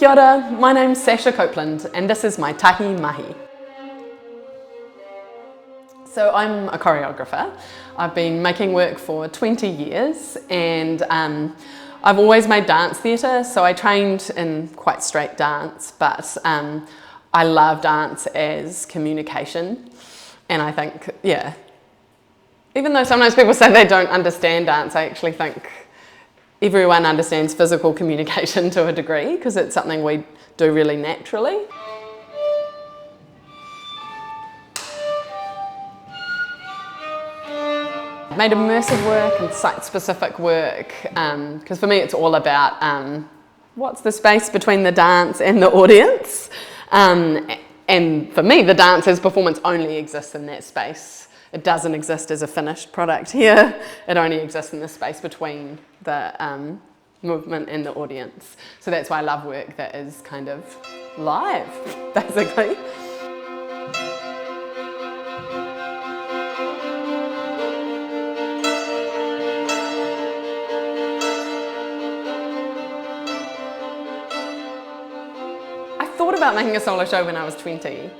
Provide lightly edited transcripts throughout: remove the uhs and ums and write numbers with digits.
Kia ora, my name's Sacha Copland and this is my TAHI Mahi. So I'm a choreographer. I've been making work for 20 years and I've always made dance theatre, so I trained in quite straight dance, but I love dance as communication. And I think, yeah, even though sometimes people say they don't understand dance, I actually think everyone understands physical communication to a degree because it's something we do really naturally. I've made immersive work and site-specific work because for me it's all about what's the space between the dance and the audience. And for me, the dance as performance only exists in that space. It doesn't exist as a finished product here. It only exists in the space between the movement and the audience. So that's why I love work that is kind of live, basically. I thought about making a solo show when I was 20.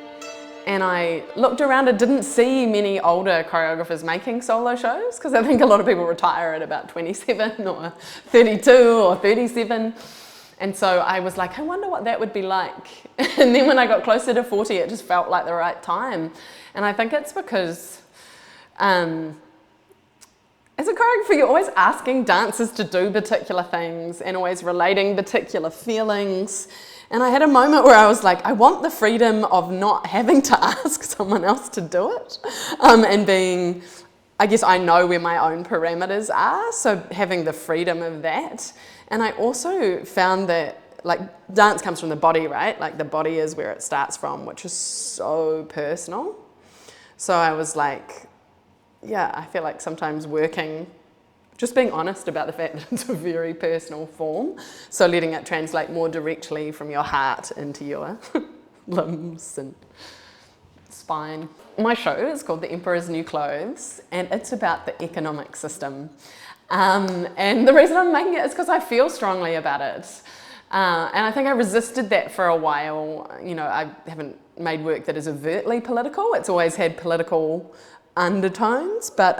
And I looked around and didn't see many older choreographers making solo shows because I think a lot of people retire at about 27 or 32 or 37. And so I was like, I wonder what that would be like. And then when I got closer to 40, it just felt like the right time. And I think it's because as a choreographer, you're always asking dancers to do particular things and always relating particular feelings. And I had a moment where I was like, I want the freedom of not having to ask someone else to do it. And being, I guess I know where my own parameters are, so having the freedom of that. And I also found that, like, dance comes from the body, right? Like, the body is where it starts from, which is so personal. So I was like, yeah, I feel like sometimes working, just being honest about the fact that it's a very personal form. So letting it translate more directly from your heart into your limbs and spine. My show is called The Emperor's New Clothes and it's about the economic system. And the reason I'm making it is because I feel strongly about it. And I think I resisted that for a while. You know, I haven't made work that is overtly political. It's always had political undertones, but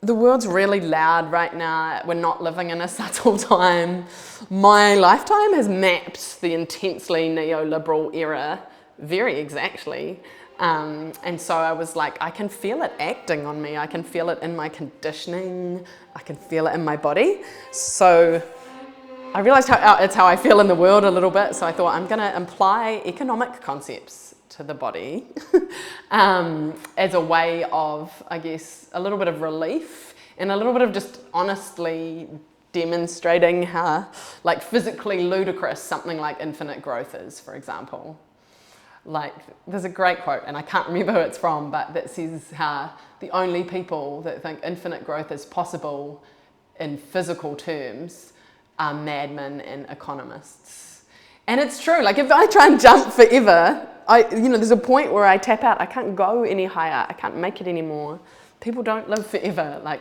the world's really loud right now. We're not living in a subtle time. My lifetime has mapped the intensely neoliberal era very exactly. And so I was like, I can feel it acting on me. I can feel it in my conditioning. I can feel it in my body. So I realized it's how I feel in the world a little bit. So I thought I'm gonna apply economic concepts to the body as a way of, I guess, a little bit of relief and a little bit of just honestly demonstrating how, like, physically ludicrous something like infinite growth is, for example. Like, there's a great quote, and I can't remember who it's from, but that says how the only people that think infinite growth is possible in physical terms are madmen and economists. And it's true, like, if I try and jump forever, there's a point where I tap out. I can't go any higher. I can't make it anymore. People don't live forever. Like,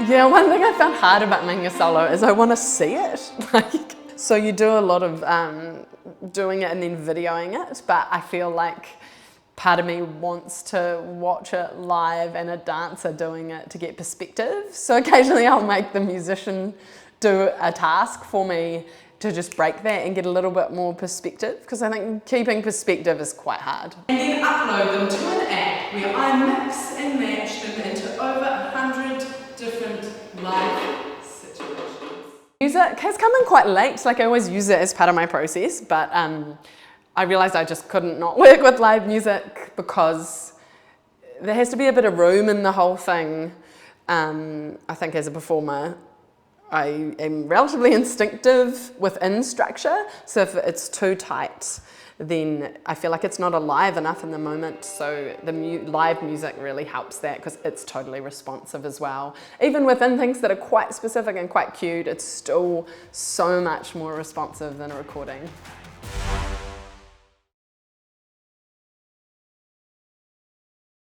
yeah, one thing I found hard about making a solo is I want to see it. Like, so you do a lot of doing it and then videoing it, but I feel like part of me wants to watch it live and a dancer doing it to get perspective. So occasionally I'll make the musician do a task for me to just break that and get a little bit more perspective, because I think keeping perspective is quite hard. And then upload them to an app where I mix and match them into over 100 different live situations. Music has come in quite late. Like, I always use it as part of my process, but I realized I just couldn't not work with live music because there has to be a bit of room in the whole thing. I think as a performer, I am relatively instinctive within structure. So if it's too tight, then I feel like it's not alive enough in the moment. So the live music really helps that because it's totally responsive as well. Even within things that are quite specific and quite cued, it's still so much more responsive than a recording.